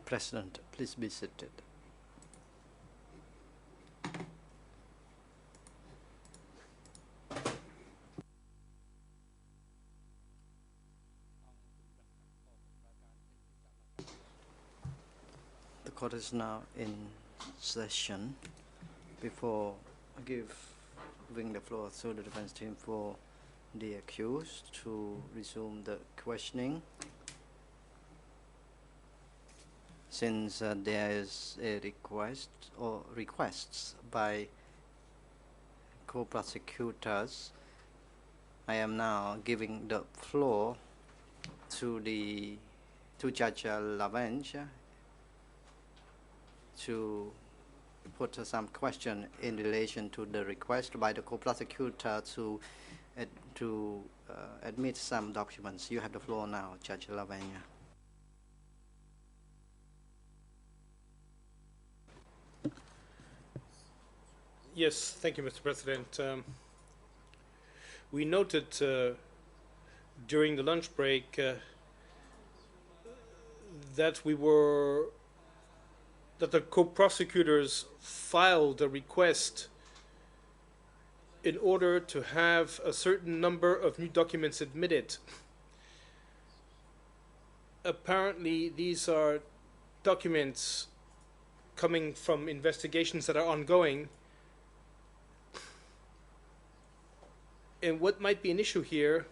President, please be seated. The court is now in session. Before giving the floor to the defense team for the accused to resume the questioning, since there is a request or requests by co-prosecutors, I am now giving the floor to Judge Lavange to put some question in relation to the request by the co-prosecutor to admit some documents. You have the floor now, Judge Lavange. Yes, thank you, Mr. President. We noted during the lunch break that the co-prosecutors filed a request in order to have a certain number of new documents admitted. Apparently, these are documents coming from investigations that are ongoing. And what might be an issue here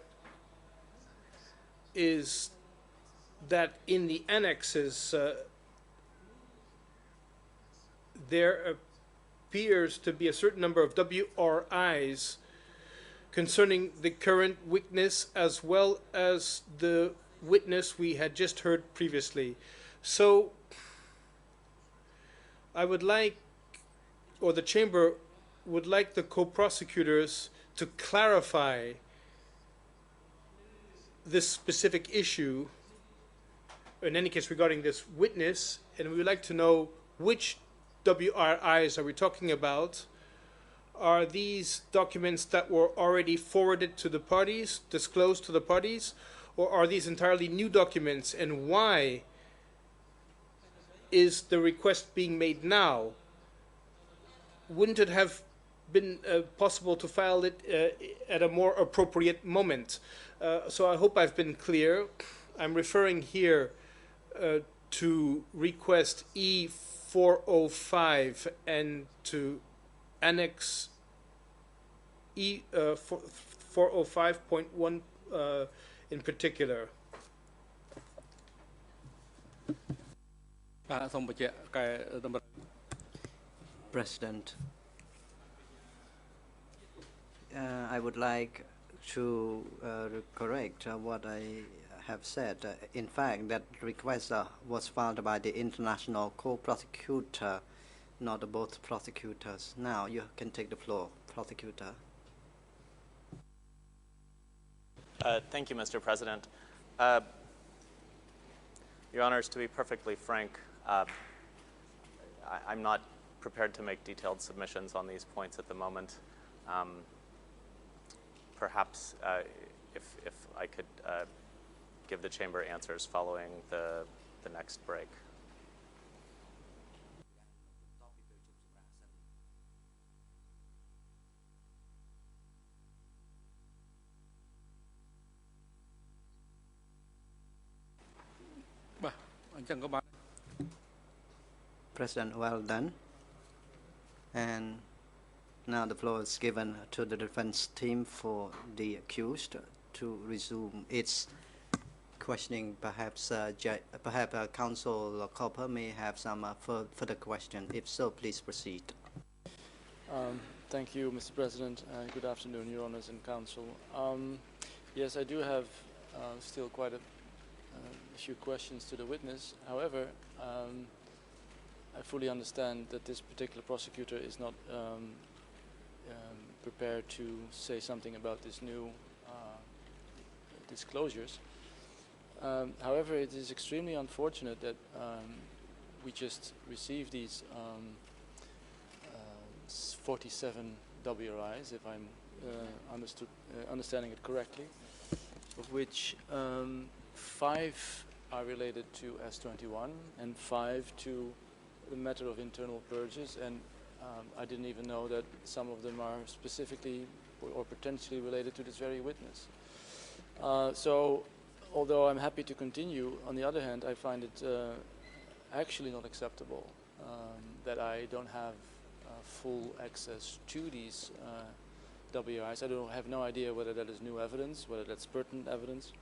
is that in the annexes, there appears to be a certain number of WRIs concerning the current witness as well as the witness we had just heard previously. So I would like, or the chamber would like, the co-prosecutors to clarify this specific issue, in any case regarding this witness, and we would like to know which WRIs are we talking about. Are these documents that were already forwarded to the parties, disclosed to the parties, or are these entirely new documents, and why is the request being made now? Wouldn't it have been possible to file it at a more appropriate moment? So I hope I've been clear. I'm referring here to request E405 and to Annex E405.1 in particular. President, I would like to correct what I have said. In fact, that request was filed by the international co-prosecutor, not both prosecutors. Now you can take the floor, prosecutor. Thank you, Mr. President. Your Honors, to be perfectly frank, I'm not prepared to make detailed submissions on these points at the moment. Perhaps if I could give the chamber answers following the next break. President, well done. And now the floor is given to the defense team for the accused to resume its questioning. Perhaps Counsel Copper may have some further question. If so, please proceed. Thank you, Mr. President. Good afternoon, Your Honors and Counsel. Yes, I do have still quite a few questions to the witness. However, I fully understand that this particular prosecutor is not prepared to say something about this new disclosures. However, it is extremely unfortunate that we just received these 47 WRIs, if I'm understanding it correctly, of which 5 are related to S21 and 5 to the matter of internal purges, and I didn't even know that some of them are specifically or potentially related to this very witness. So although I'm happy to continue, on the other hand, I find it actually not acceptable that I don't have full access to these WRIs. I have no idea whether that is new evidence, whether that's pertinent evidence.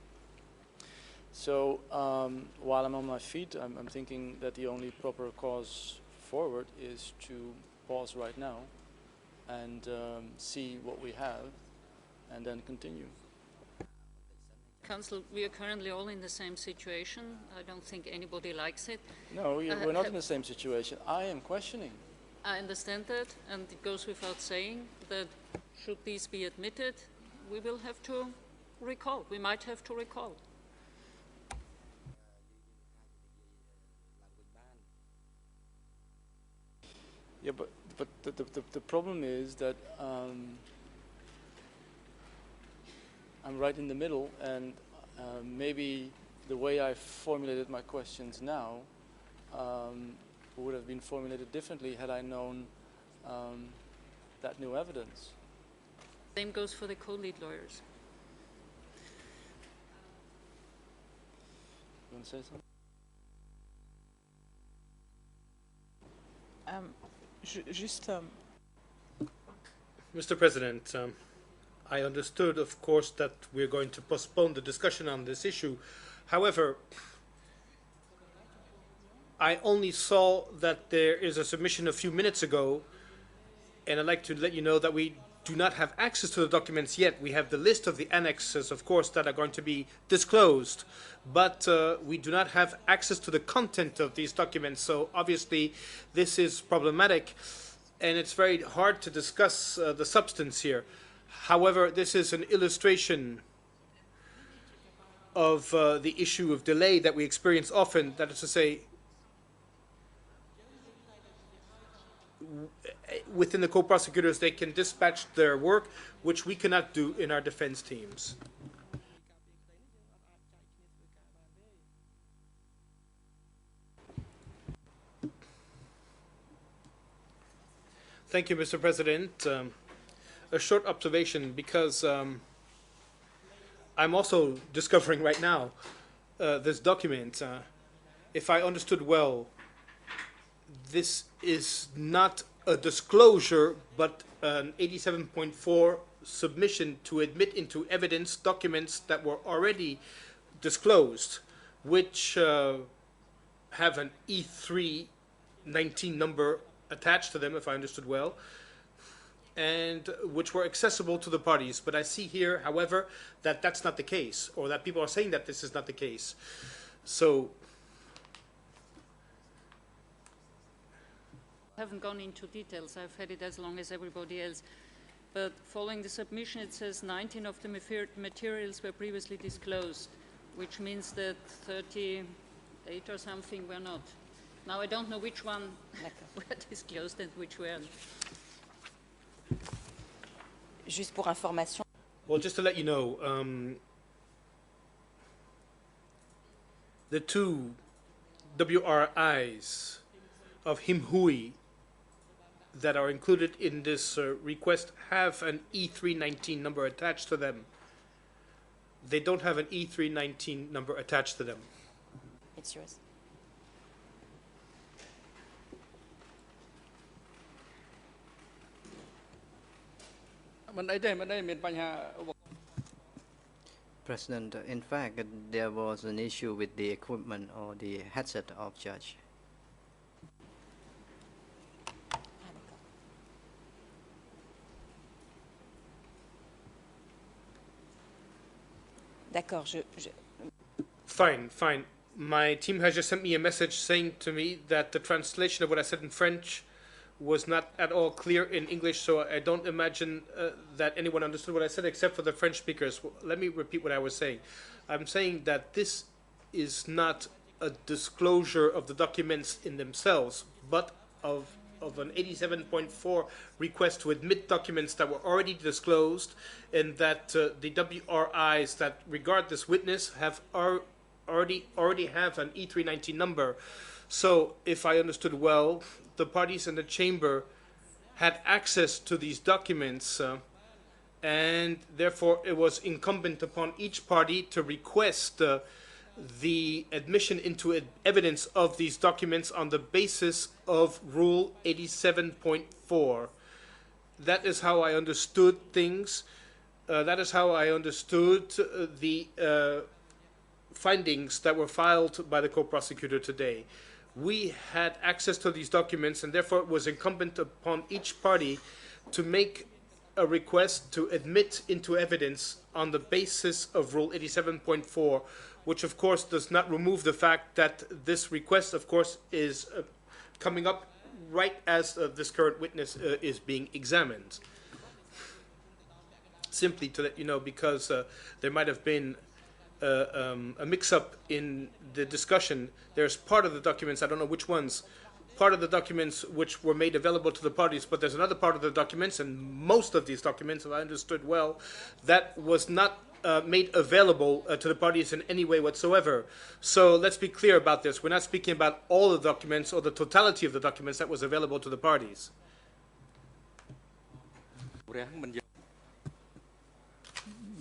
So while I'm on my feet, I'm thinking that the only proper cause forward is to pause right now and see what we have and then continue. Council, we are currently all in the same situation. I don't think anybody likes it. No, we're not in the same situation. I am questioning. I understand that, and it goes without saying that should these be admitted, we will have to recall. We might have to recall. Yeah, but the problem is that I'm right in the middle, and maybe the way I formulated my questions now would have been formulated differently had I known that new evidence. Same goes for the co-lead lawyers. You want to say something? Mr. President, I understood, of course, that we're going to postpone the discussion on this issue. However, I only saw that there is a submission a few minutes ago, and I'd like to let you know that we do not have access to the documents yet. We have the list of the annexes, of course, that are going to be disclosed, but we do not have access to the content of these documents. So obviously this is problematic, and it's very hard to discuss the substance here. However, this is an illustration of the issue of delay that we experience often. That is to say, within the co-prosecutors, they can dispatch their work, which we cannot do in our defense teams. Thank you, Mr. President. A short observation, because I'm also discovering right now this document. If I understood well, this is not a disclosure, but an 87.4 submission to admit into evidence documents that were already disclosed, which have an E319 number attached to them, if I understood well, and which were accessible to the parties. But I see here, however, that that's not the case, or that people are saying that this is not the case. So I haven't gone into details. I've had it as long as everybody else. But following the submission, it says 19 of the materials were previously disclosed, which means that 38 or something were not. Now I don't know which one were disclosed and which weren't. Juste pour information. Well, just to let you know, the two WRIs of Him Hui that are included in this request have an E319 number attached to them. They don't have an E319 number attached to them. It's yours. President, in fact, there was an issue with the equipment or the headset of judge. D'accord, Fine, fine. My team has just sent me a message saying to me that the translation of what I said in French was not at all clear in English, so I don't imagine that anyone understood what I said except for the French speakers. Well, let me repeat what I was saying. I'm saying that this is not a disclosure of the documents in themselves, but of an 87.4 request to admit documents that were already disclosed, and that the WRIs that regard this witness have already have an E319 number. So, if I understood well, the parties in the chamber had access to these documents, and therefore it was incumbent upon each party to request the admission into evidence of these documents on the basis of Rule 87.4. That is how I understood things. That is how I understood the findings that were filed by the co-prosecutor today. We had access to these documents, and therefore it was incumbent upon each party to make a request to admit into evidence on the basis of Rule 87.4, which of course does not remove the fact that this request, of course, is coming up right as this current witness is being examined. Simply to let you know, because there might have been a mix-up in the discussion. There's part of the documents, I don't know which ones, part of the documents which were made available to the parties, but there's another part of the documents, and most of these documents, if I understood well, that was not made available to the parties in any way whatsoever. So let's be clear about this. We're not speaking about all the documents or the totality of the documents that was available to the parties.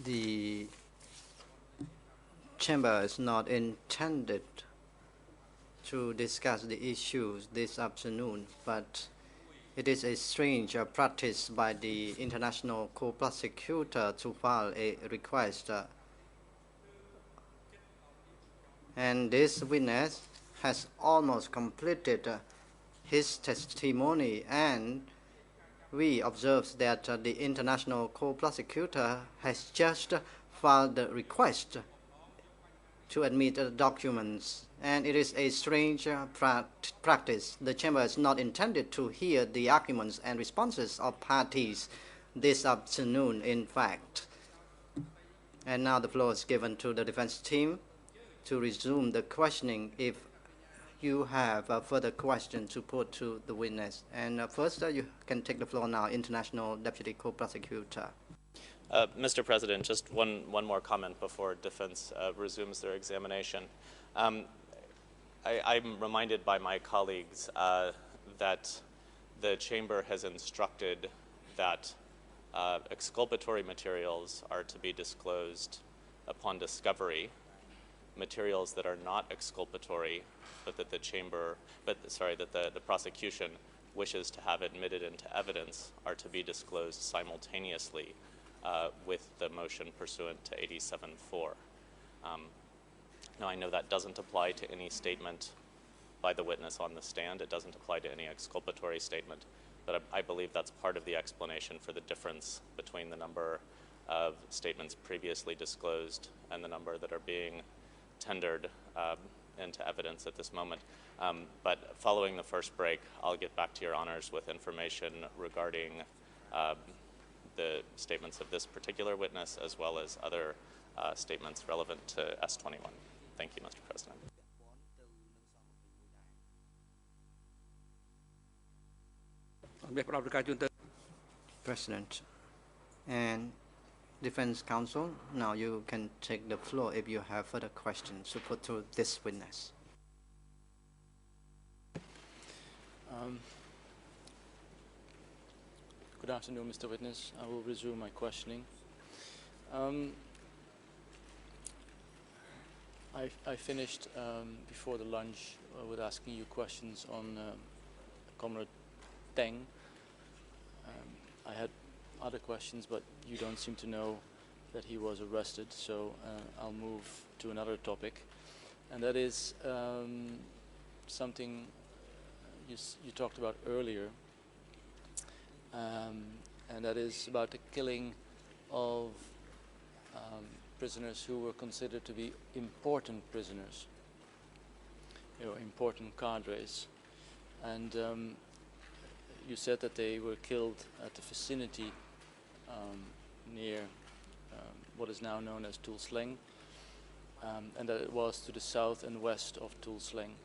The chamber is not intended to discuss the issues this afternoon, but it is a strange practice by the international co-prosecutor to file a request. And this witness has almost completed his testimony, and we observe that the international co-prosecutor has just filed the request to admit the documents, and it is a strange practice. The chamber is not intended to hear the arguments and responses of parties this afternoon, in fact. And now the floor is given to the defense team to resume the questioning if you have a further question to put to the witness. And first, you can take the floor now, International Deputy Co-Prosecutor. Mr. President, just one more comment before defense resumes their examination. I'm reminded by my colleagues that the chamber has instructed that exculpatory materials are to be disclosed upon discovery. Materials that are not exculpatory, but that the prosecution wishes to have admitted into evidence, are to be disclosed simultaneously with the motion pursuant to 87.4. Now, I know that doesn't apply to any statement by the witness on the stand. It doesn't apply to any exculpatory statement, but I believe that's part of the explanation for the difference between the number of statements previously disclosed and the number that are being tendered into evidence at this moment. But following the first break, I'll get back to your honors with information regarding the statements of this particular witness, as well as other statements relevant to S21. Thank you, Mr. President. President and Defense Counsel, now you can take the floor if you have further questions to put to this witness. Good afternoon, Mr. Witness. I will resume my questioning. I finished before the lunch with asking you questions on Comrade Teng. I had other questions, but you don't seem to know that he was arrested, so I'll move to another topic, and that is something you talked about earlier, and that is about the killing of prisoners who were considered to be important prisoners, important cadres, and you said that they were killed at the vicinity near what is now known as Tuol Sleng, and that it was to the south and west of Tuol Sleng.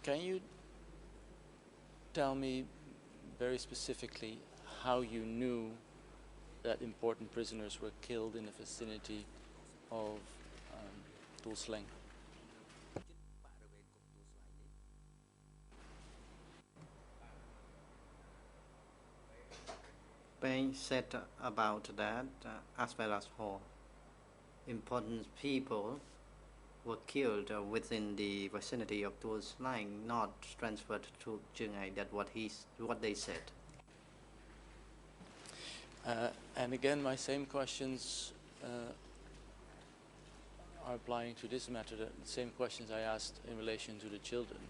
Can you tell me very specifically how you knew that important prisoners were killed in the vicinity of Tuol Sleng? Peng said about that, as well as Ho. Important people were killed within the vicinity of Tuol Sleng, not transferred to Chungai. That's what they said. And again, my same questions are applying to this matter, the same questions I asked in relation to the children.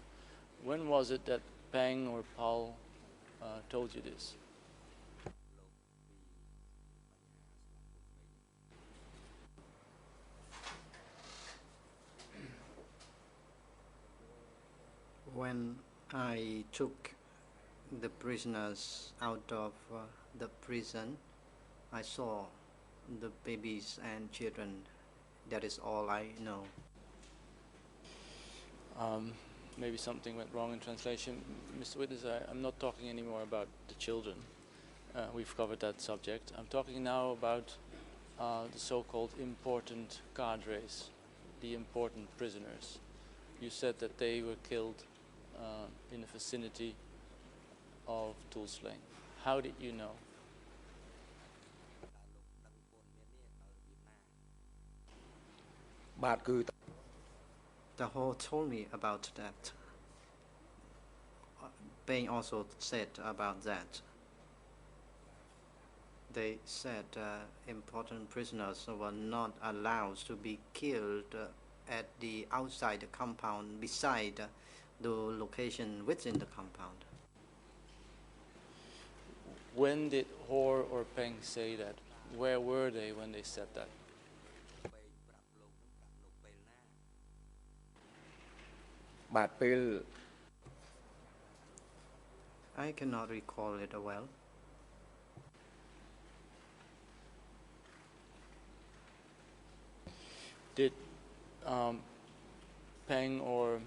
When was it that Peng or Paul told you this? When I took the prisoners out of the prison, I saw the babies and children. That is all I know. Maybe something went wrong in translation. Mr. Witness, I'm not talking anymore about the children. We've covered that subject. I'm talking now about the so-called important cadres, the important prisoners. You said that they were killed in the vicinity of Tuol Sleng. How did you know? The Ho told me about that. Peng also said about that. They said important prisoners were not allowed to be killed at the outside the compound, beside the location within the compound. When did Hor or Peng say that? Where were they when they said that? I cannot recall it well. Did Peng or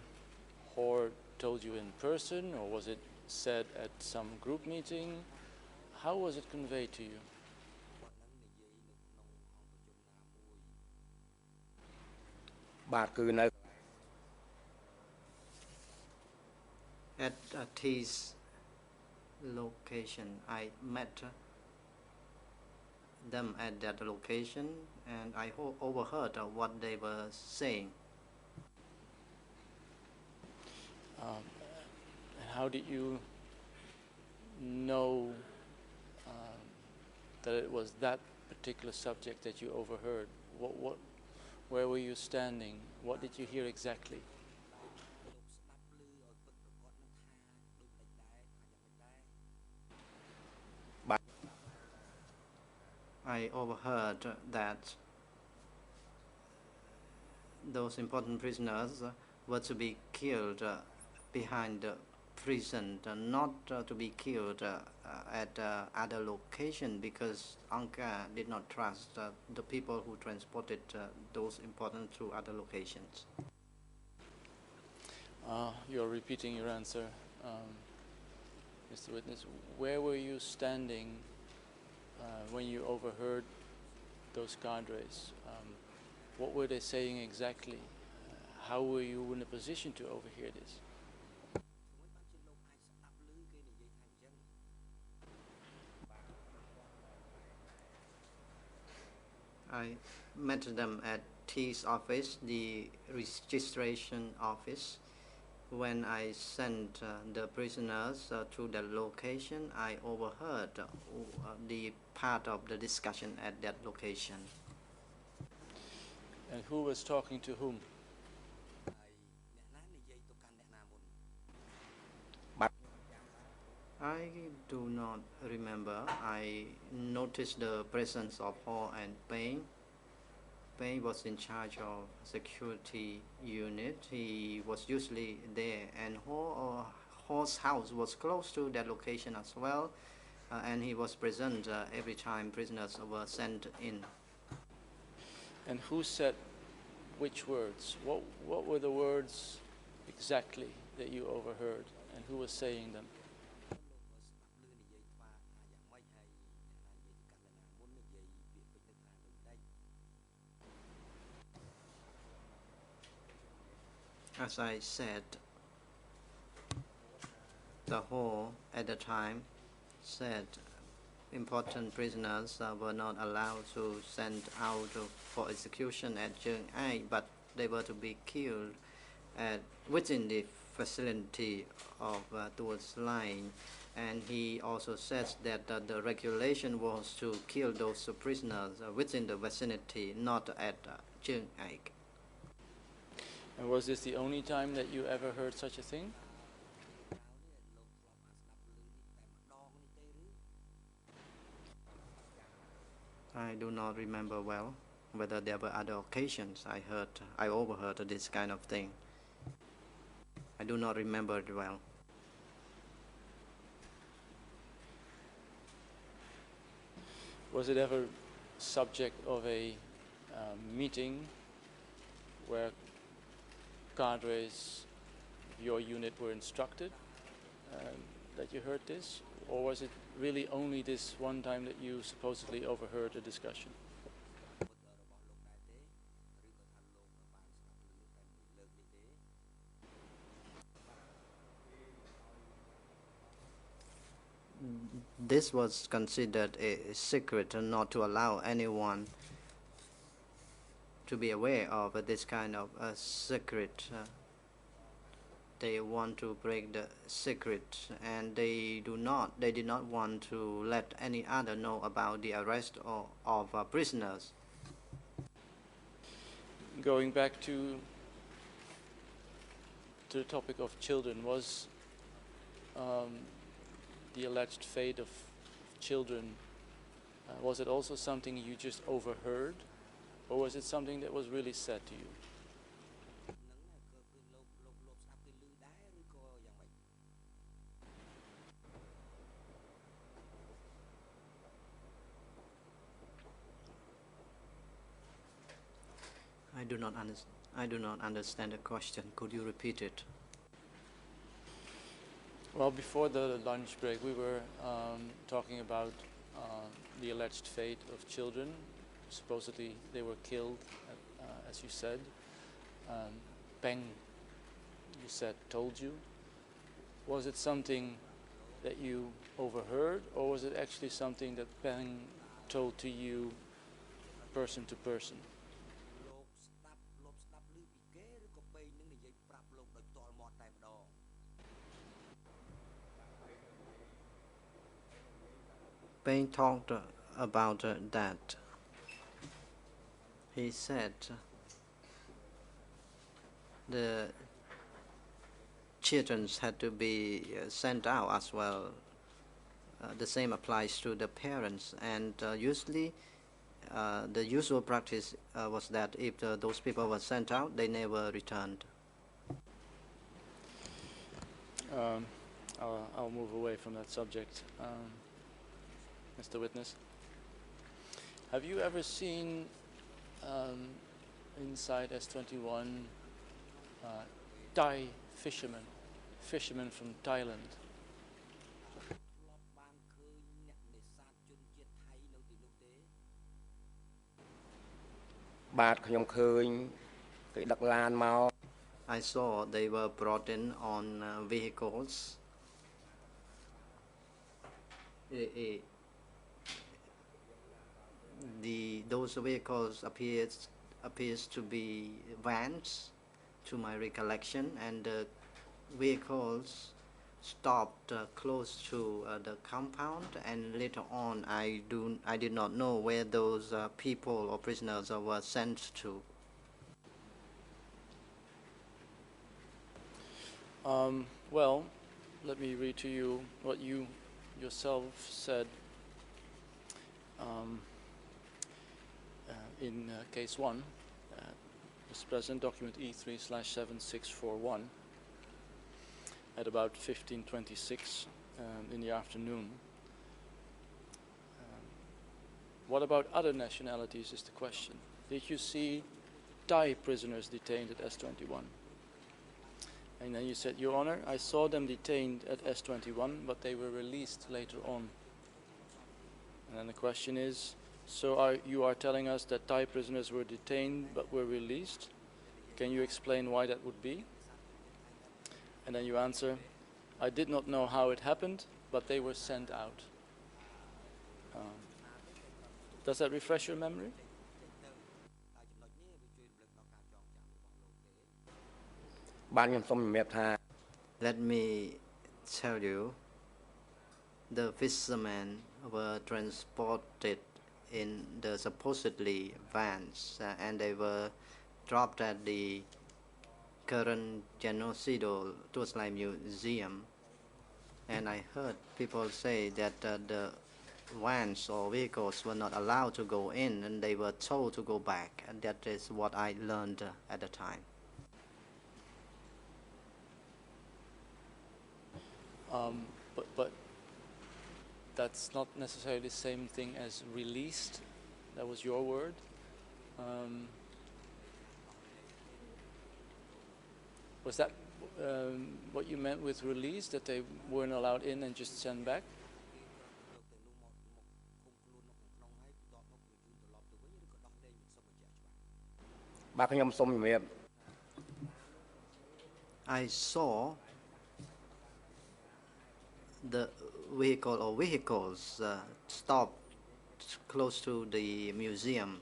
Hor told you in person, or was it said at some group meeting? How was it conveyed to you? At his location, I met them at that location, and I overheard what they were saying. And how did you know that it was that particular subject that you overheard? Where were you standing? What did you hear exactly? I overheard that those important prisoners were to be killed behind the prison, not to be killed at other location, because Angkar did not trust the people who transported those important to other locations. You're repeating your answer, Mr. Witness. Where were you standing when you overheard those cadres? What were they saying exactly? How were you in a position to overhear this? I met them at T's office, the registration office. When I sent the prisoners to the location, I overheard the part of the discussion at that location. And who was talking to whom? I do not remember. I noticed the presence of Ho and Peng. Peng was in charge of security unit. He was usually there, and Ho's house was close to that location as well, and he was present every time prisoners were sent in. And who said which words? What were the words exactly that you overheard, and who was saying them? As I said, the whole at the time said important prisoners were not allowed to send out for execution at Chiang Ai, but they were to be killed within the facility of Tuas Line. And he also says that the regulation was to kill those prisoners within the vicinity, not at Chiang Ai. And was this the only time that you ever heard such a thing? I do not remember well whether there were other occasions I overheard this kind of thing. I do not remember it well. Was it ever subject of a meeting where cadres of your unit were instructed that you heard this? Or was it really only this one time that you supposedly overheard a discussion? This was considered a secret not to allow anyone to be aware of this kind of secret. They want to break the secret, and they did not want to let any other know about the arrest of prisoners. Going back to the topic of children, was the alleged fate of children, was it also something you just overheard, or was it something that was really said to you? I do not understand the question. Could you repeat it? Well, before the lunch break, we were talking about the alleged fate of children. Supposedly, they were killed, as you said. Peng, you said, told you. Was it something that you overheard, or was it actually something that Peng told to you, person to person? Payne talked about that. He said the children had to be sent out as well. The same applies to the parents, and usually the usual practice was that if those people were sent out, they never returned. I'll move away from that subject. Mr. Witness, have you ever seen inside S21 Thai fishermen from Thailand? បាទខ្ញុំឃើញគេដឹកឡានមក I saw they were brought in on vehicles. Those vehicles appears to be vans, to my recollection, and the vehicles stopped close to the compound, and later on I did not know where those people or prisoners were sent to. Well, let me read to you what you yourself said in case 1, Mr. President, document E3/7641 at about 15:26 in the afternoon. What about other nationalities is the question. Did you see Thai prisoners detained at S21? And then you said, Your Honor, I saw them detained at S21, but they were released later on. And then the question is, so you are telling us that Thai prisoners were detained but were released? Can you explain why that would be? And then you answer, I did not know how it happened, but they were sent out. Does that refresh your memory? បានខ្ញុំសូមជំរាបថា Let me tell you, the fishermen were transported in the supposedly vans and they were dropped at the current genocidal Tuslai Museum. And I heard people say that the vans or vehicles were not allowed to go in and they were told to go back. And that is what I learned at the time. But that's not necessarily the same thing as released. That was your word. Was that what you meant with release, that they weren't allowed in and just sent back? I saw the vehicle or vehicles stopped close to the museum,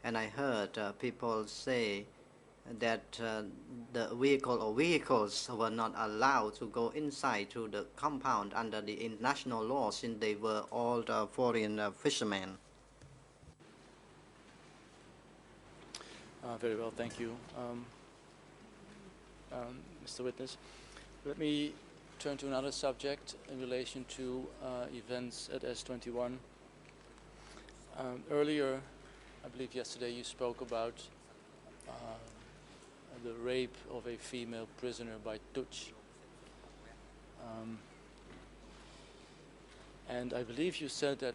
and I heard people say that the vehicle or vehicles were not allowed to go inside to the compound under the international law since they were all foreign fishermen. Very well, thank you. Mr. Witness, let me turn to another subject in relation to events at S21. Earlier, I believe yesterday, you spoke about the rape of a female prisoner by Tuch. And I believe you said that,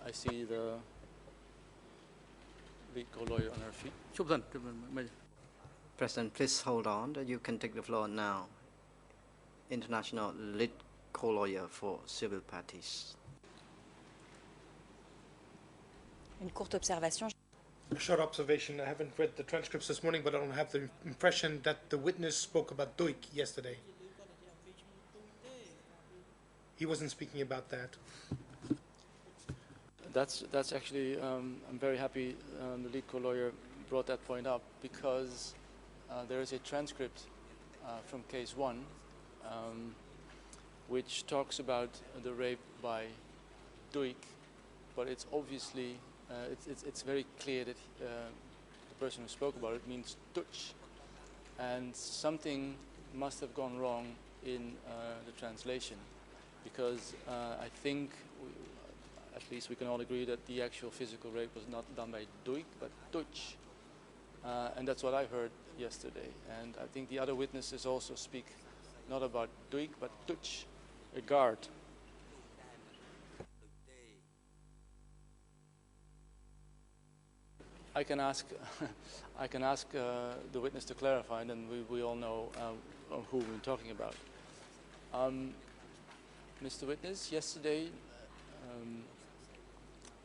I see the lead co-lawyer on her feet. President, please hold on. You can take the floor now. International lead co-lawyer for civil parties. Une courte observation. A short observation. I haven't read the transcripts this morning, but I don't have the impression that the witness spoke about Duik yesterday. He wasn't speaking about that. That's actually, I'm very happy the lead co-lawyer brought that point up, because there is a transcript from case 1 which talks about the rape by Duik, but it's obviously, it's very clear that the person who spoke about it means Tuch, and something must have gone wrong in the translation, because I think, at least we can all agree that the actual physical rape was not done by Duik, but Tuch. And that's what I heard yesterday. And I think the other witnesses also speak not about Duik, but Tuch, a guard. I can ask, the witness to clarify, and then we all know who we're talking about. Mr. Witness, yesterday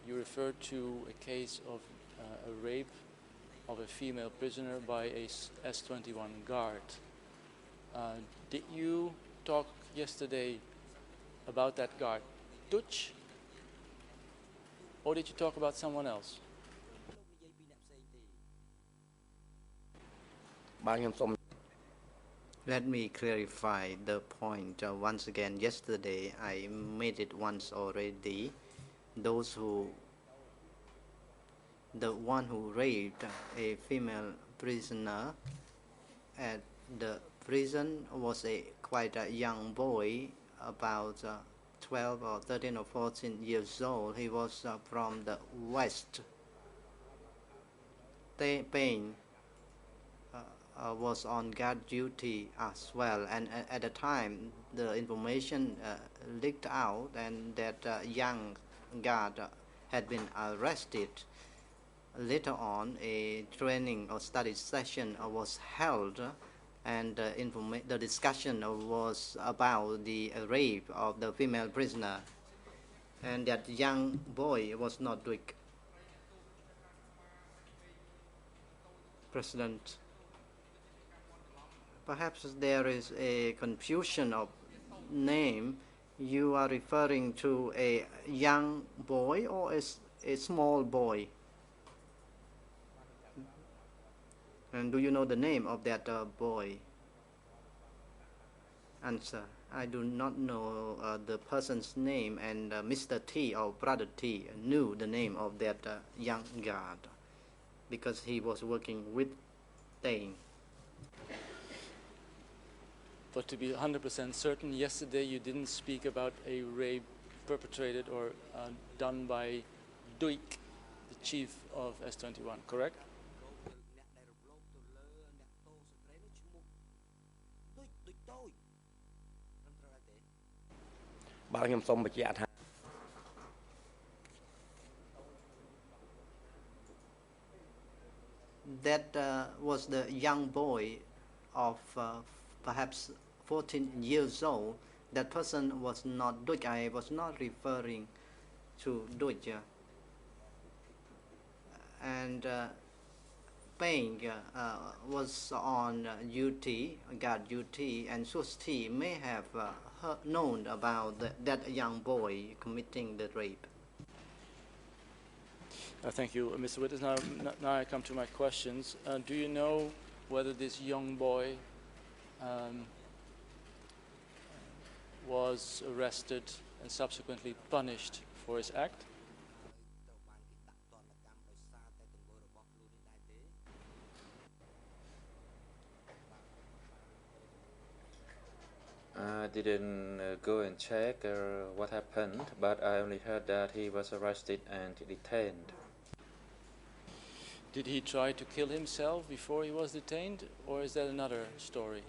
you referred to a case of a rape of a female prisoner by a S21 guard. Did you talk yesterday about that guard, Tuch, or did you talk about someone else? Let me clarify the point once again. Yesterday, I made it once already. The one who raped a female prisoner at the prison was quite a young boy, about 12 or 13 or 14 years old. He was from the West. Payne was on guard duty as well, and at the time the information leaked out and that young guard had been arrested. Later on, a training or study session was held, and the discussion was about the rape of the female prisoner, and that young boy was not Duik. President, Perhaps there is a confusion of name. You are referring to a young boy or a small boy? And do you know the name of that boy? Answer: I do not know the person's name, and Mr. T or Brother T knew the name of that young guard because he was working with Tang. But to be 100% certain, yesterday you didn't speak about a rape perpetrated or done by Duik, the chief of S21, correct? បាទខ្ញុំសូមបញ្ជាក់ថា That was the young boy of perhaps 14 years old. That person was not Duik. I was not referring to Duik. And Peng was on duty, guard duty, and Sus T may have known about that young boy committing the rape. Thank you, Mr. Witness. Now I come to my questions. Do you know whether this young boy was arrested and subsequently punished for his act? I didn't go and check what happened, but I only heard that he was arrested and detained. Did he try to kill himself before he was detained, or is that another story?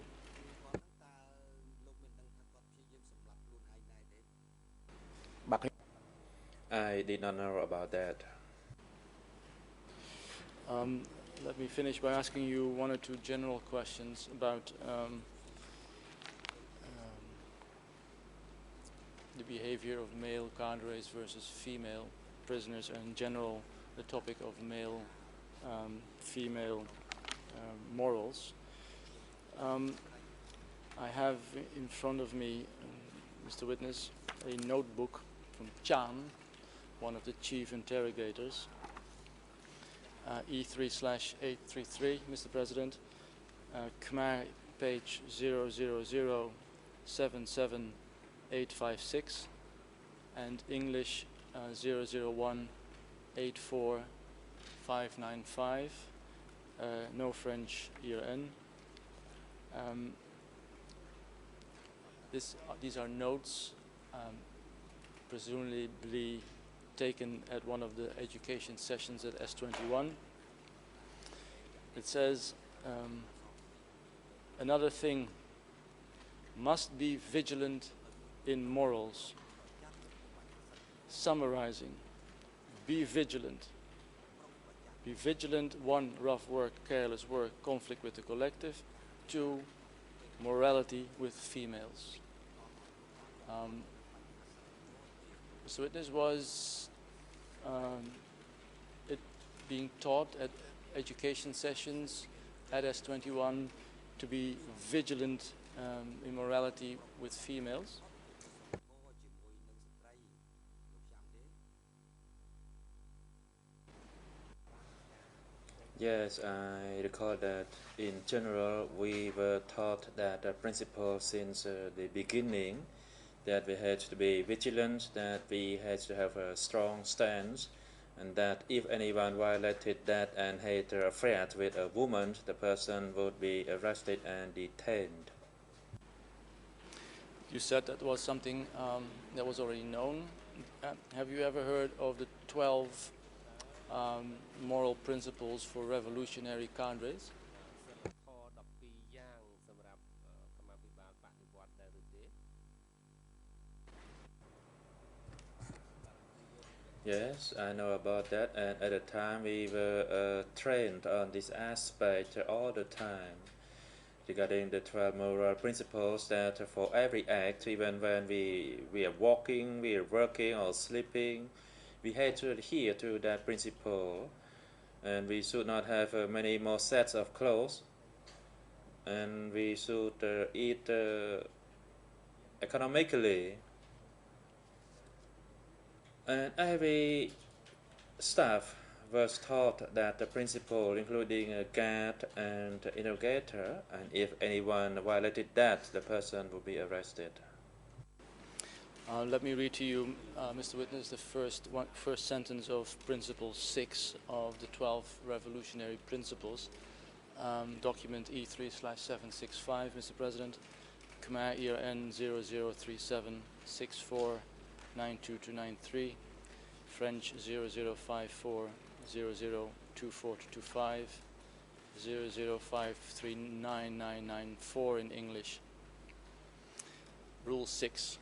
I did not know about that. Let me finish by asking you one or two general questions about the behavior of male cadres versus female prisoners, and in general the topic of male-female morals. I have in front of me, Mr. Witness, a notebook from Chan, one of the chief interrogators, E3/833, Mr. President, Khmer page 000-77856, and English 001-84595, no French year N. These are notes, presumably taken at one of the education sessions at S21. It says, another thing, must be vigilant in morals. Summarizing, be vigilant. Be vigilant, 1, rough work, careless work, conflict with the collective. 2, morality with females. Mr. Witness, was it being taught at education sessions at S21 to be vigilant in morality with females? Yes, I recall that in general we were taught that principle since the beginning, that we had to be vigilant, that we had to have a strong stance, and that if anyone violated that and had an affair with a woman, the person would be arrested and detained. You said that was something that was already known. Have you ever heard of the 12 moral principles for revolutionary cadres? Yes, I know about that, and at the time we were trained on this aspect all the time regarding the 12 moral principles, that for every act, even when we are walking, we are working or sleeping, we had to adhere to that principle, and we should not have many more sets of clothes, and we should eat economically. And every staff was taught that the principal, including a guard and interrogator, and if anyone violated that, the person would be arrested. Let me read to you, Mr. Witness, the first sentence of Principle 6 of the 12 Revolutionary Principles, document E3/765, Mr. President, Khmer ERN 00376492-93, French 00540024-25, 00539994 in English. Rule 6.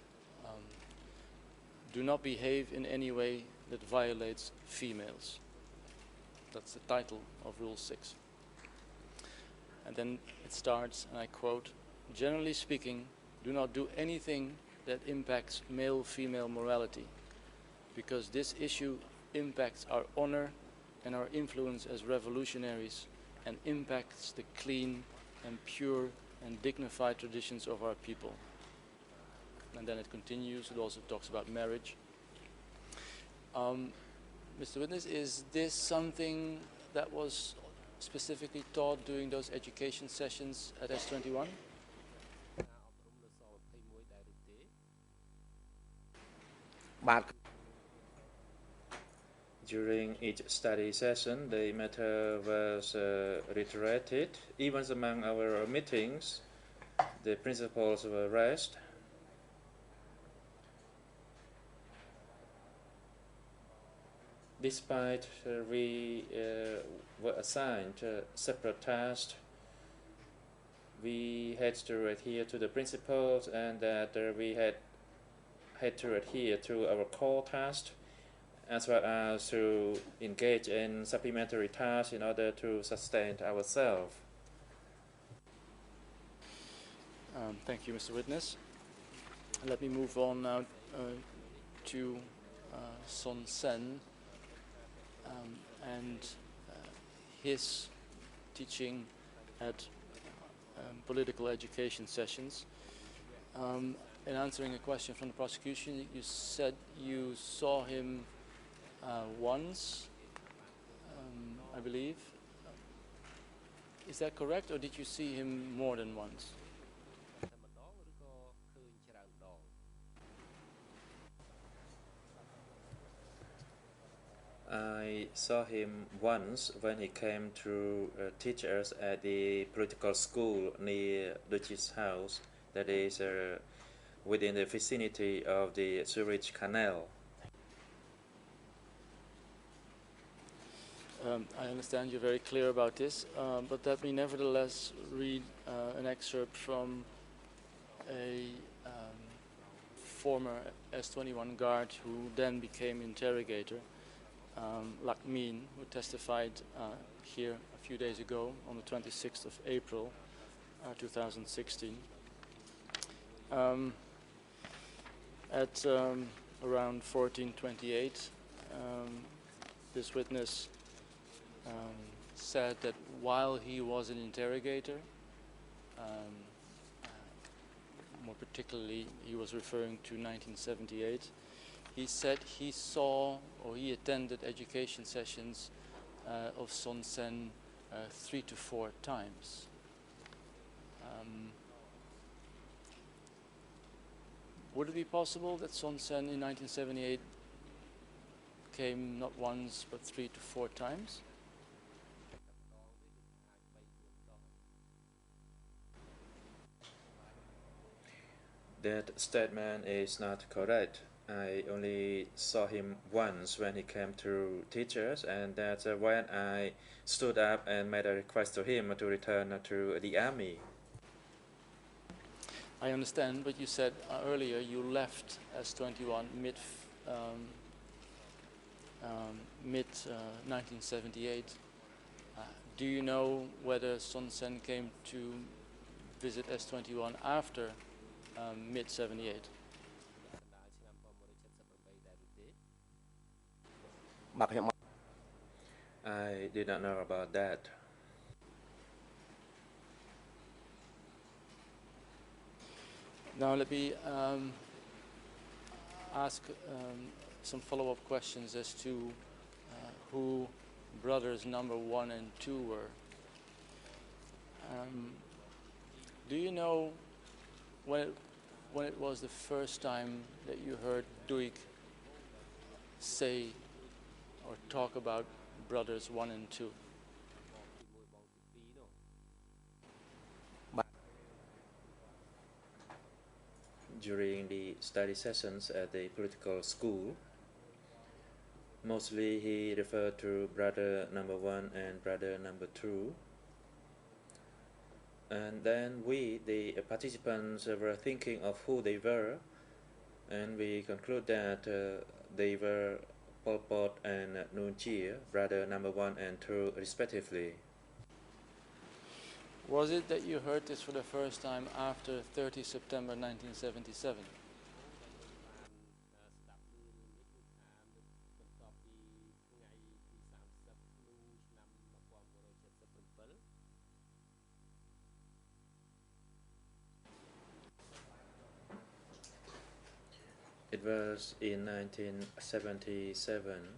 Do not behave in any way that violates females. That's the title of Rule 6. And then it starts, and I quote, generally speaking, do not do anything that impacts male-female morality, because this issue impacts our honor and our influence as revolutionaries and impacts the clean and pure and dignified traditions of our people. And then it continues, it also talks about marriage. Mr. Witness, is this something that was specifically taught during those education sessions at S21? During each study session, the matter was reiterated. Even among our meetings, the principles were raised. Despite we were assigned separate tasks, we had to adhere to the principles, and that we had to adhere to our core task, as well as to engage in supplementary tasks in order to sustain ourselves. Thank you, Mr. Witness. Let me move on now to Son Sen and his teaching at political education sessions. In answering a question from the prosecution, you said you saw him once, I believe. Is that correct, or did you see him more than once? I saw him once when he came to teach us at the political school near Duchi's house, that is within the vicinity of the Suez Canal. I understand you're very clear about this, but let me nevertheless read an excerpt from a former S21 guard who then became interrogator, Lakmin, who testified here a few days ago on the 26th of April 2016. At around 14:28, this witness said that while he was an interrogator, more particularly he was referring to 1978, he said he saw or he attended education sessions of Son Sen 3 to 4 times. Would it be possible that Son Sen in 1978 came not once but 3 to 4 times? That statement is not correct. I only saw him once when he came to teach us, and that's when I stood up and made a request to him to return to the army. I understand, but you said earlier you left S21 mid 1978. Do you know whether Son Sen came to visit S21 after mid 78? I did not know about that. Now let me ask some follow-up questions as to who brothers number 1 and 2 were. Do you know when it was the first time that you heard Duik say or talk about brothers 1 and 2? During the study sessions at the political school, mostly he referred to brother number 1 and brother number 2. And then we, the participants, were thinking of who they were, and we conclude that they were Pol Pot and Nuon Chea, brother number 1 and 2 respectively. Was it that you heard this for the first time after 30 September 1977? It was in 1977.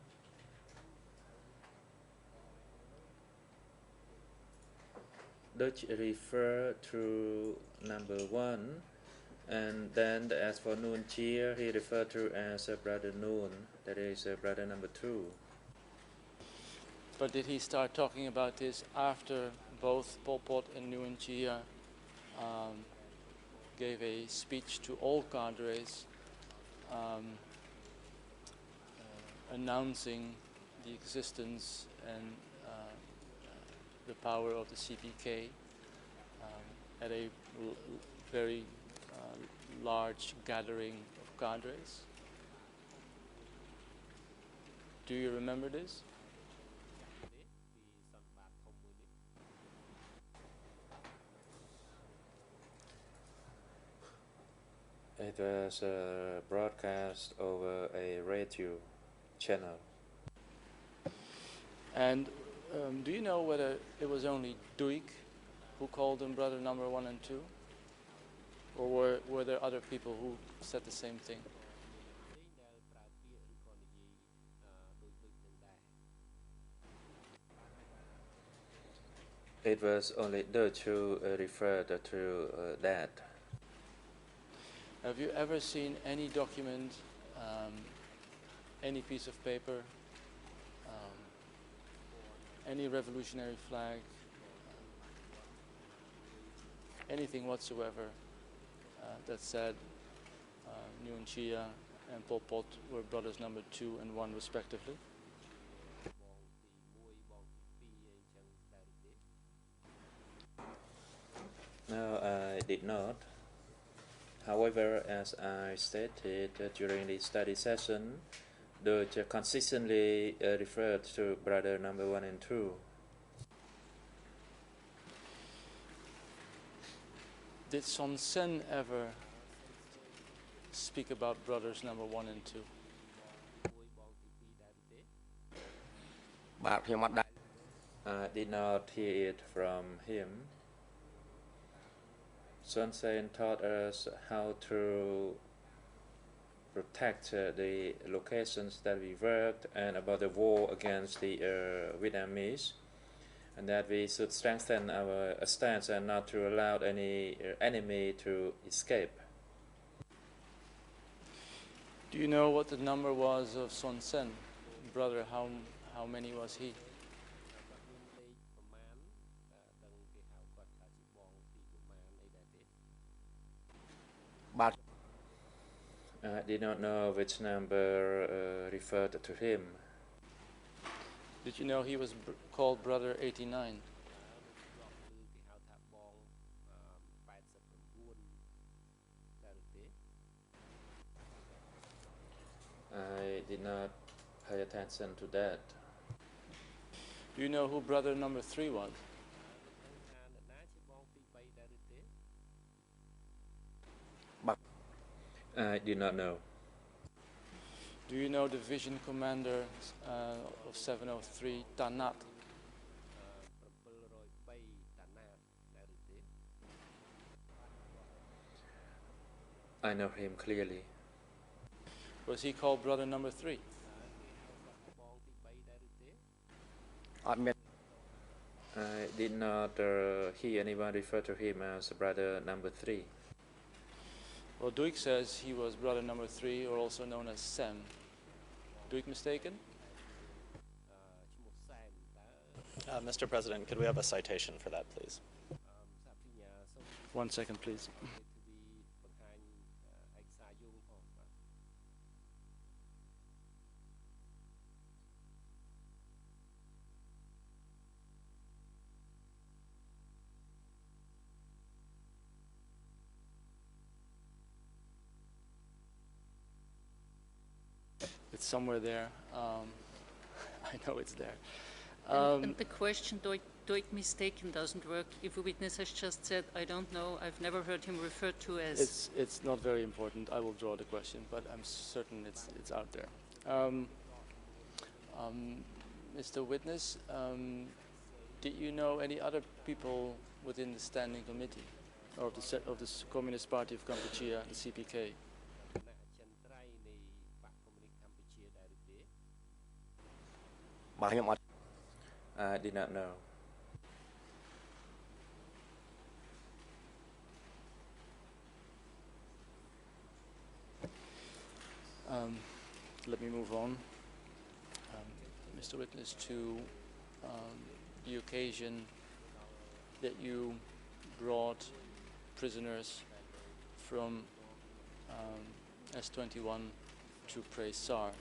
Dutch refer to number 1, and then as for Nuon Chea, he referred to as brother Nuon, that is brother number 2. But did he start talking about this after both Pol Pot and Nuon Chea gave a speech to all cadres announcing the existence and the power of the CPK at a very large gathering of cadres? Do you remember this? It was broadcast over a radio channel. And do you know whether it was only Duik who called him brother number 1 and 2? Or were there other people who said the same thing? It was only Dutch who referred to that. Have you ever seen any document, any piece of paper, any revolutionary flag, anything whatsoever that said Nuon Chea and Pol Pot were brothers number 2 and 1 respectively? No, I did not. However, as I stated during the study session, Dutch consistently referred to brother number 1 and 2. Did Son Sen ever speak about brothers number 1 and 2? បាទខ្ញុំអត់ដែរ I did not hear it from him. Son Sen taught us how to protect the locations that we worked and about the war against the Vietnamese, and that we should strengthen our stance and not to allow any enemy to escape. Do you know what the number was of Son Sen? Brother, how many was he? I did not know which number referred to him. Did you know he was called Brother 89? I did not pay attention to that. Do you know who brother number 3 was? I did not know. Do you know the division commander of 703, Tanat? I know him clearly. Was he called brother number 3? អត់មាន I did not hear anyone refer to him as brother number 3. Well, Duik says he was brother number 3, or also known as Sam. Duik mistaken? Mr. President, could we have a citation for that, please? 1 second, please. It's somewhere there. I know it's there. And the question, do it mistaken, doesn't work. If a witness has just said, I don't know, I've never heard him referred to as... It's not very important. I will draw the question, but I'm certain it's out there. Mr. Witness, did you know any other people within the standing committee of the Communist Party of Cambodia, the CPK? I did not know. Let me move on, Mr. Witness, to the occasion that you brought prisoners from S21 to Prey Sar.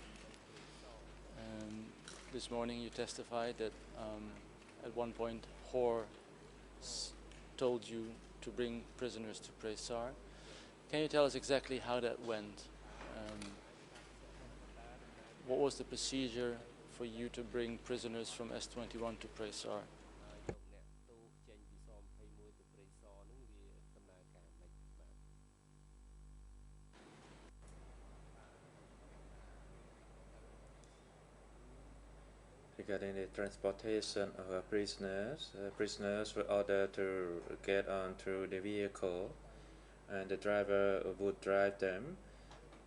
This morning you testified that at one point Hor told you to bring prisoners to Prey Sar. Can you tell us exactly how that went? What was the procedure for you to bring prisoners from S21 to Prey Sar? Regarding the transportation of prisoners were ordered to get onto the vehicle, and the driver would drive them,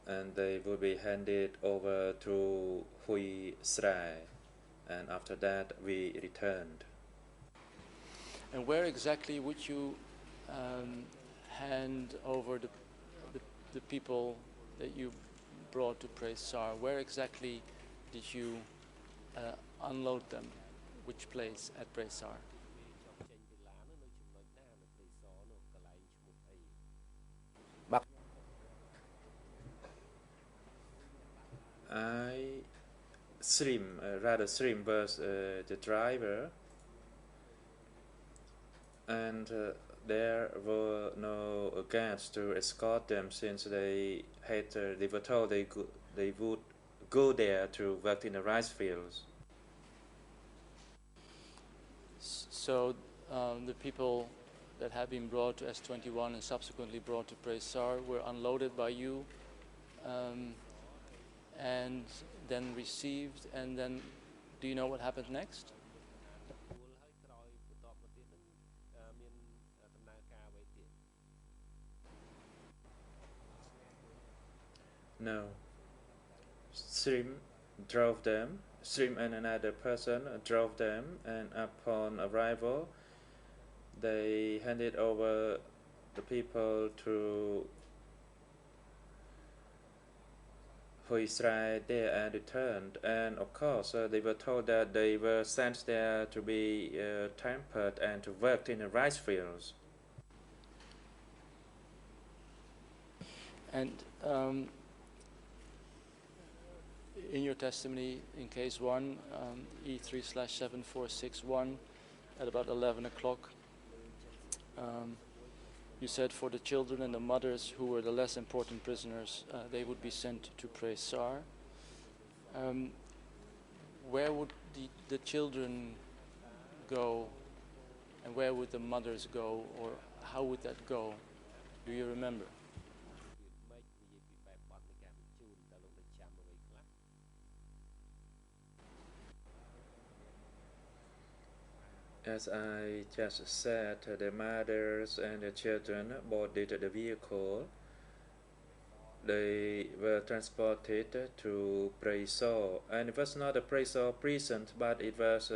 and they would be handed over to Hui Srai, and after that we returned. And where exactly would you hand over the people that you brought to Prey Sar? Where exactly did you unload them? Which place at Prey Sar? Rather Srim was the driver, and there were no guards to escort them, since they were told they would go there to work in the rice fields. So the people that had been brought to S21 and subsequently brought to Prey Sar were unloaded by you and then received, and then do you know what happened next? No. Srim drove them. Srim and another person drove them, and upon arrival, they handed over the people to Hui Srai there and returned. And of course, they were told that they were sent there to be tempered and to work in the rice fields. And in your testimony in case 1, E3/7461, at about 11 o'clock, you said for the children and the mothers who were the less important prisoners, they would be sent to Prey Sar. Where would the children go, and where would the mothers go, or how would that go? Do you remember? As I just said, the mothers and the children boarded the vehicle, they were transported to Preso, and it was not a Preso prison, but it was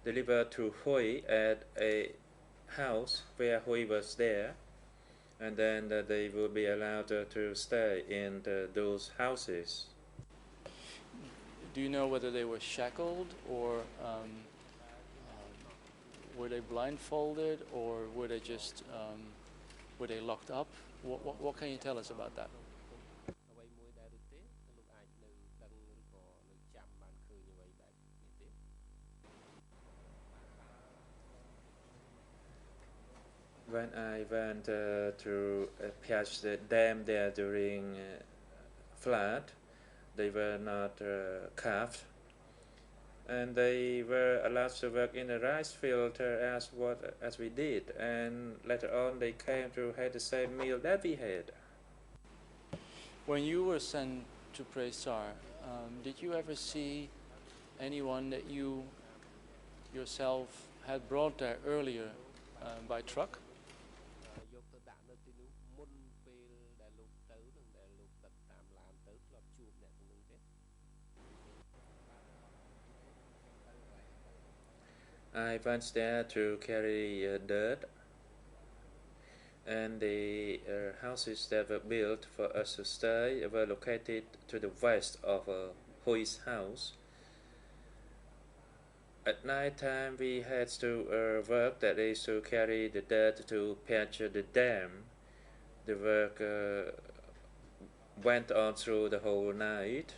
delivered to Hui at a house where Hui was there, and then they will be allowed to stay in those houses. Do you know whether they were shackled or were they blindfolded or were they just were they locked up? What can you tell us about that? When I went to patch the dam there during flood, they were not cuffed, and they were allowed to work in the rice field as we did, and later on they came to have the same meal that we had. When you were sent to Presar, did you ever see anyone that you yourself had brought there earlier by truck? I went there to carry dirt, and the houses that were built for us to stay were located to the west of Hui's house. At night time we had to work, that is to carry the dirt to patch the dam. The work went on through the whole night,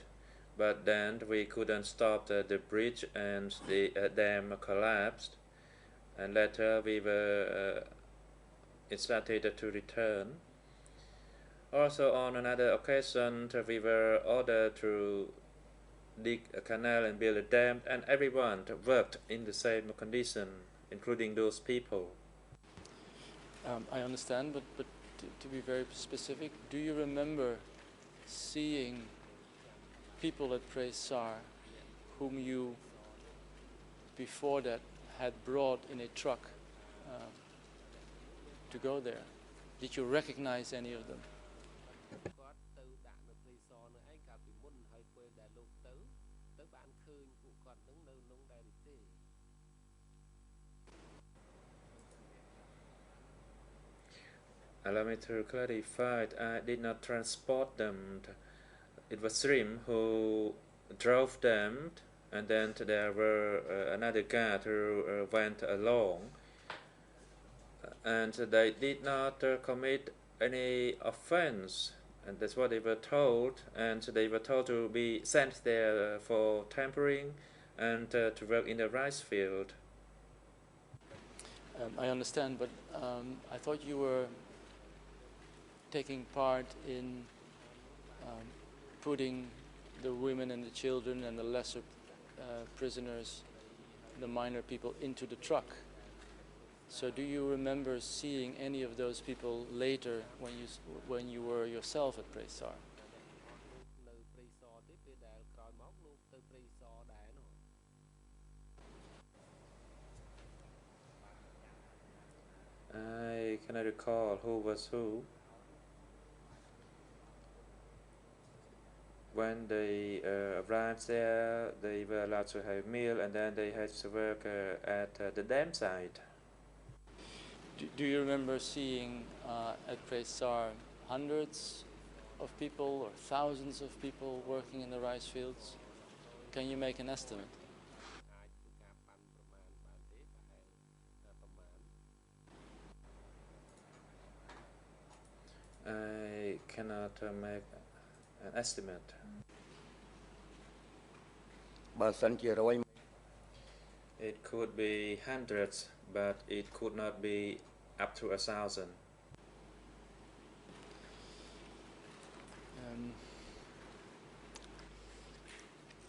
but then we couldn't stop the bridge and the dam collapsed, and later we were instructed to return. Also on another occasion we were ordered to dig a canal and build a dam, and everyone worked in the same condition, including those people. I understand, but to be very specific, do you remember seeing people at Presar whom you before that had brought in a truck to go there? Did you recognize any of them? Allow me to clarify, I did not transport them. It was Srim who drove them, and then there were another guard who went along, and they did not commit any offense, and that's what they were told, and they were told to be sent there for tampering and to work in the rice field. I understand, but I thought you were taking part in putting the women and the children and the lesser prisoners, the minor people, into the truck. So do you remember seeing any of those people later when you were yourself at Presar? I cannot recall who was who. When they arrived there, they were allowed to have a meal, and then they had to work at the dam site. Do you remember seeing at Presar hundreds of people or thousands of people working in the rice fields? Can you make an estimate? I cannot make an estimate. It could be hundreds, but it could not be up to 1,000.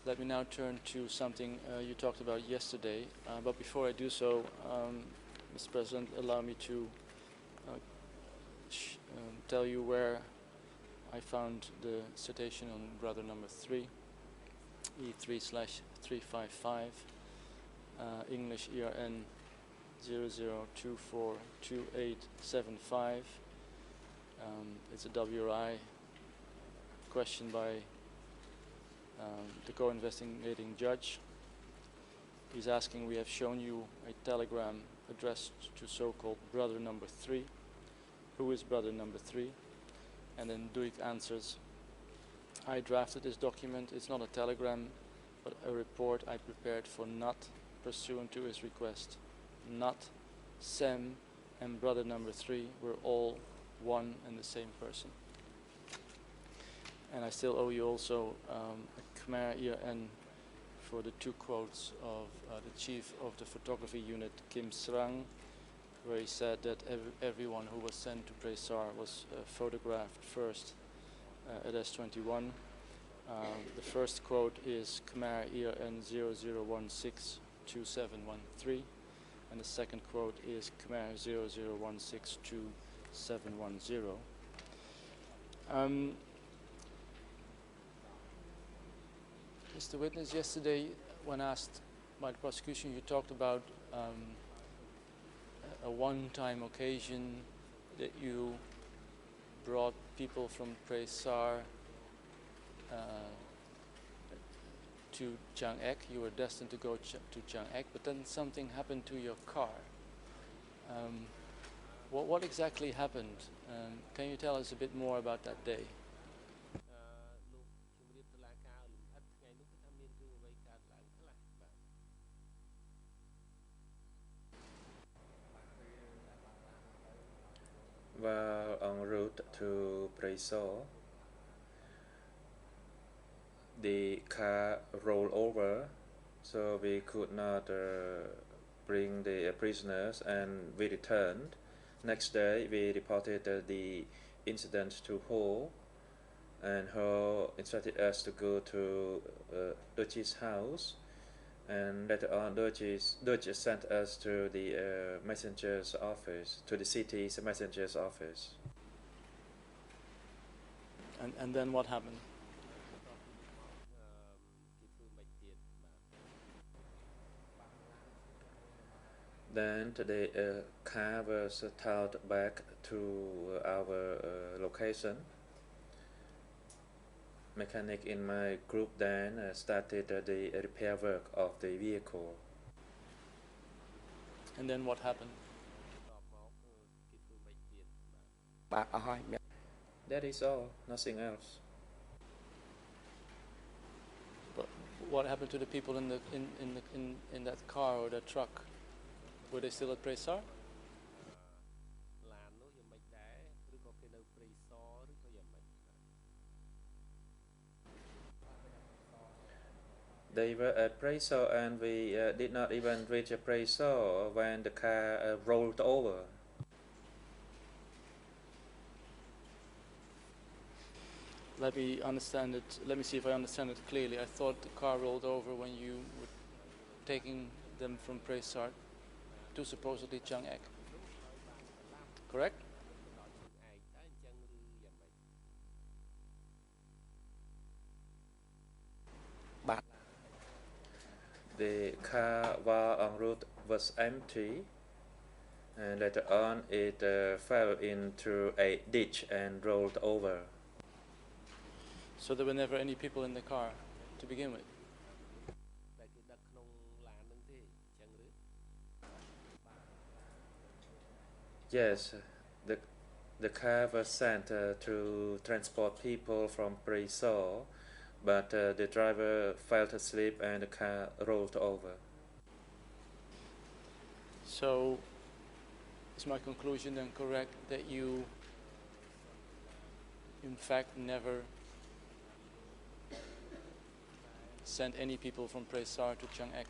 Let me now turn to something you talked about yesterday, but before I do so, Mr. President, allow me to tell you where I found the citation on brother number 3, E3/355, English ERN 00242875. It's a WRI question by the co-investigating judge. He's asking, we have shown you a telegram addressed to so-called brother number 3. Who is brother number 3? And then Duik answers, I drafted this document. It's not a telegram, but a report I prepared for Nat pursuant to his request. Nat, Sam, and brother number 3 were all one and the same person. And I still owe you also a Khmer IRN for the 2 quotes of the chief of the photography unit, Kim Srang, where he said that everyone who was sent to Presar was photographed first at S21. The first quote is Khmer IRN 00162713, and the second quote is Khmer 00162710. Mr. Witness, yesterday when asked by the prosecution, you talked about a one-time occasion that you brought people from Presar to Chiang Ek. You were destined to go to Chiang Ek, but then something happened to your car. What exactly happened? Can you tell us a bit more about that day? While en route to Presor, the car rolled over, so we could not bring the prisoners, and we returned. Next day, we reported the incident to Ho, and Ho instructed us to go to Dutch's house, and later on Dutch sent us to the messenger's office, to the city's messenger's office. And then what happened? Then the car was towed back to our location. Mechanic in my group then started the repair work of the vehicle. And then what happened? That is all, nothing else. But what happened to the people in that car or that truck? Were they still at Presar? They were at Presar, and we did not even reach Presar when the car rolled over. Let me understand it. Let me see if I understand it clearly. I thought the car rolled over when you were taking them from Presar to supposedly Chiang Ek. Correct? The car while en route was empty, and later on it fell into a ditch and rolled over. So there were never any people in the car to begin with? Yes, the car was sent to transport people from Presar, but the driver fell asleep and the car rolled over. So is my conclusion then correct that you in fact never sent any people from Presar to Chiang Ek?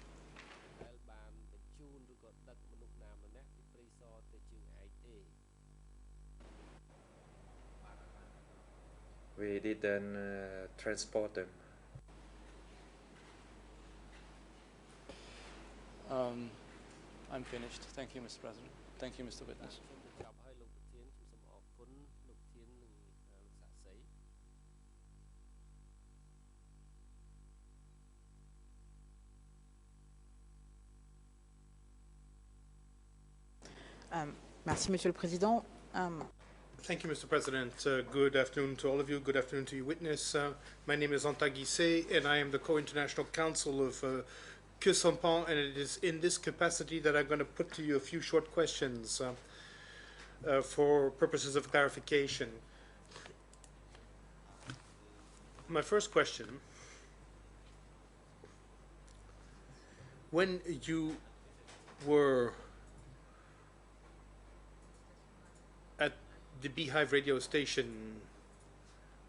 We didn't transport them. I'm finished. Thank you, Mr. President. Thank you, Mr. Witness. Merci, Monsieur le Président. Thank you, Mr. President. Good afternoon to all of you. Good afternoon to you, witness. My name is Anta Guissé, and I am the co-international counsel of Que Sampan, and it is in this capacity that I'm going to put to you a few short questions for purposes of clarification. My first question: when you were at the Beehive radio station,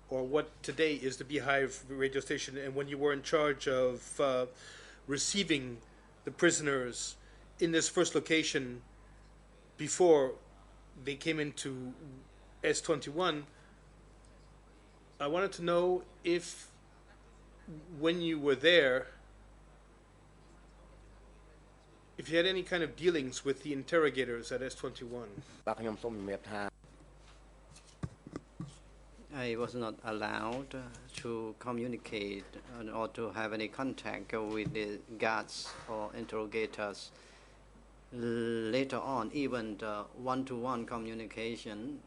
or what today is the Beehive radio station, and when you were in charge of receiving the prisoners in this first location before they came into S21, I wanted to know if, when you were there, if you had any kind of dealings with the interrogators at S21. I was not allowed to communicate or to have any contact with the guards or interrogators. Later on, even the one-to-one communication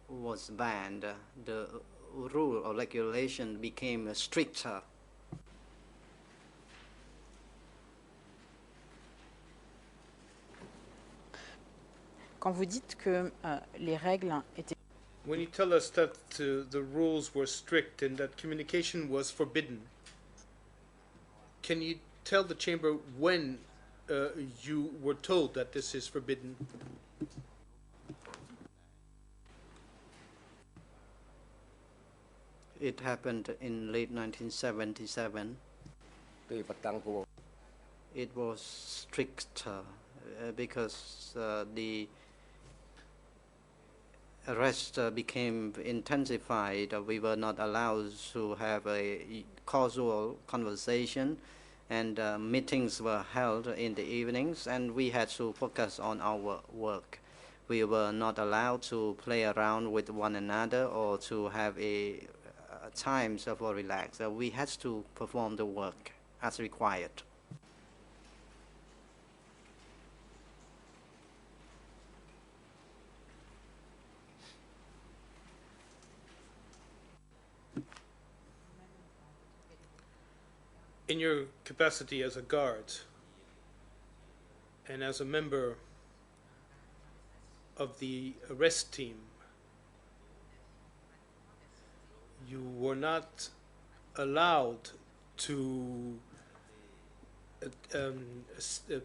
was banned. The rule or regulation became stricter. Quand vous dites que les règles étaient... When you tell us that the rules were strict and that communication was forbidden, can you tell the chamber when you were told that this is forbidden? It happened in late 1977. It was stricter because the arrest became intensified. We were not allowed to have a casual conversation, and meetings were held in the evenings, and we had to focus on our work. We were not allowed to play around with one another or to have a times for relax. We had to perform the work as required. In your capacity as a guard and as a member of the arrest team, you were not allowed to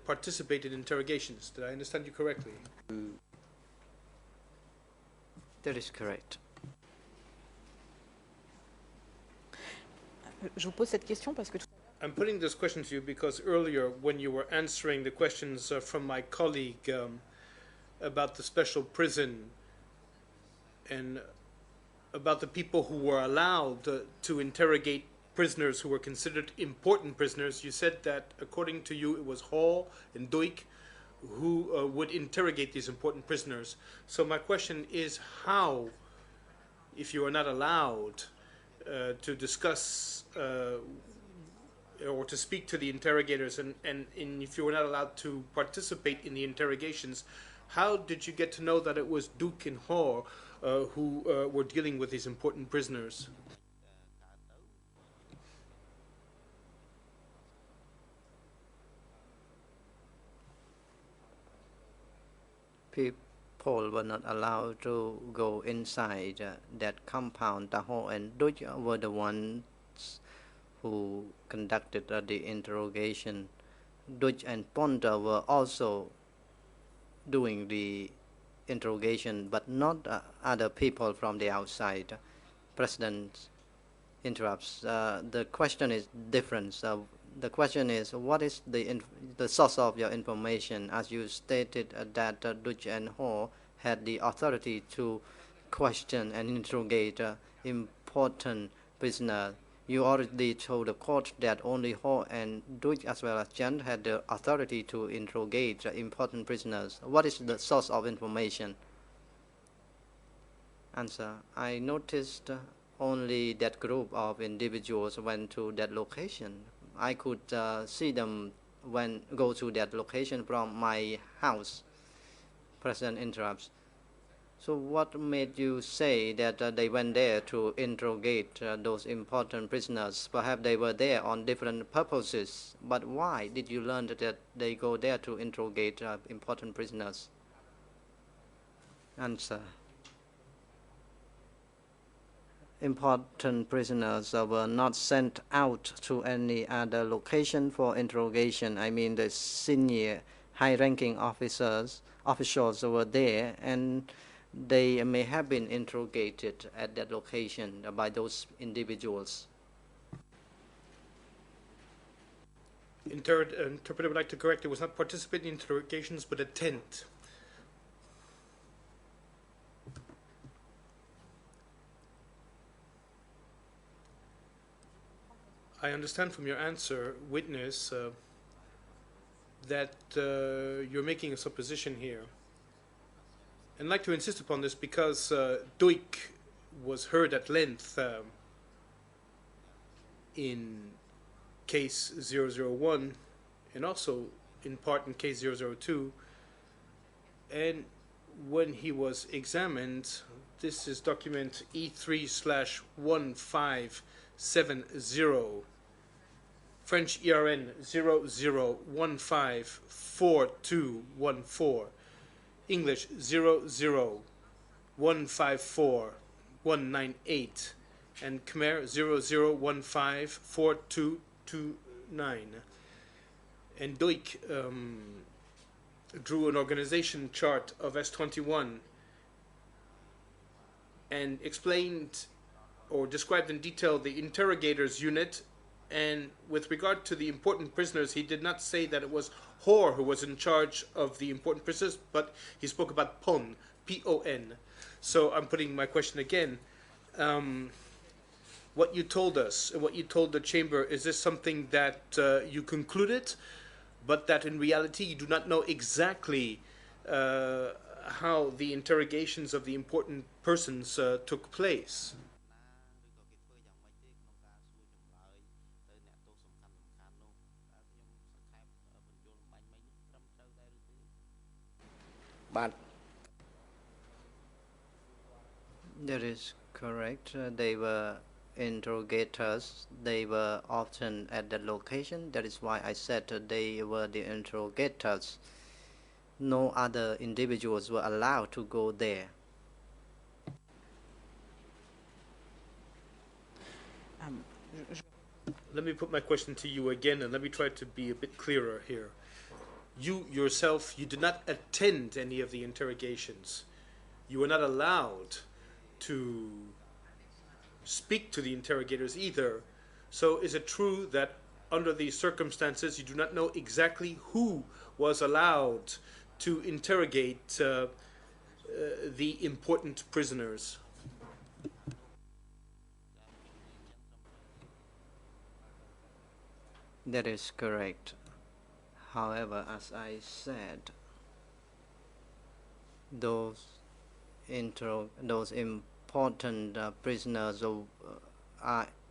participate in interrogations. Did I understand you correctly? That is correct. Je vous pose cette question parce que... I'm putting this question to you because earlier, when you were answering the questions from my colleague about the special prison and about the people who were allowed to interrogate prisoners who were considered important prisoners, you said that, according to you, it was Hall and Duik who would interrogate these important prisoners. So my question is, how, if you are not allowed to discuss or to speak to the interrogators, and if you were not allowed to participate in the interrogations, how did you get to know that it was Duke and Hall who were dealing with these important prisoners? People were not allowed to go inside that compound. Taho and Duch were the ones who conducted the interrogation. Duch and Ponta were also doing the interrogation, but not other people from the outside. President interrupts. The question is different. The question is, what is the source of your information? As you stated that Duch and Ho had the authority to question and interrogate important prisoners. You already told the court that only Ho and Duch as well as Chen had the authority to interrogate important prisoners. What is the source of information? Answer: I noticed only that group of individuals went to that location. I could see them go to that location from my house. President interrupts. So what made you say that they went there to interrogate those important prisoners? Perhaps they were there on different purposes, but why did you learn that they go there to interrogate important prisoners? Answer. Important prisoners were not sent out to any other location for interrogation. I mean, the senior high-ranking officials were there, and they may have been interrogated at that location by those individuals. Interpreter would like to correct, it was not participate in interrogations, but attend. I understand from your answer, witness, that you're making a supposition here. And I'd like to insist upon this because Duik was heard at length in case 001 and also in part in case 002. And when he was examined, this is document E3/1570, French ERN 00154214, English 001541998, and Khmer 00154229. And Duik drew an organization chart of S21 and explained or described in detail the interrogators unit. And with regard to the important prisoners, he did not say that it was Hor who was in charge of the important prisoners, but he spoke about Pon, P-O-N. So I'm putting my question again. What you told us, and what you told the chamber, is this something that you concluded, but that in reality you do not know exactly how the interrogations of the important persons took place? That is correct. They were interrogators. They were often at that location. That is why I said they were the interrogators. No other individuals were allowed to go there. Let me put my question to you again, and let me try to be a bit clearer here. You yourself, you did not attend any of the interrogations. You were not allowed to speak to the interrogators either. So is it true that under these circumstances you do not know exactly who was allowed to interrogate the important prisoners? That is correct. However, as I said, those important prisoners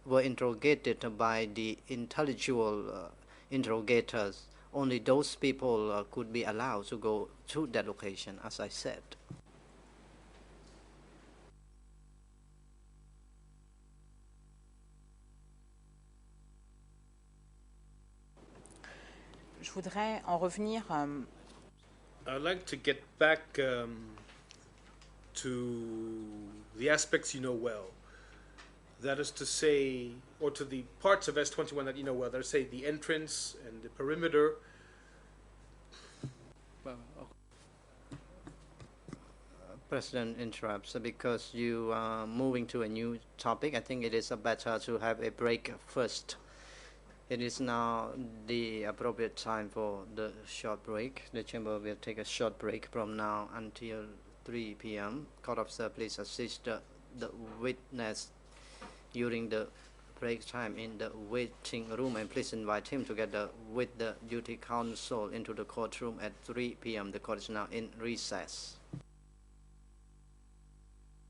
were interrogated by the intellectual interrogators. Only those people could be allowed to go to that location, as I said. Je voudrais en revenir. I'd like to get back to the aspects you know well. That is to say, or to the parts of S21 that you know well. That is to say, the entrance and the perimeter. President interrupts because you are moving to a new topic. I think it is better to have a break first. It is now the appropriate time for the short break. The chamber will take a short break from now until 3 p.m. Court officer, please assist the witness during the break time in the waiting room, and please invite him together with the duty counsel into the courtroom at 3 p.m. The court is now in recess.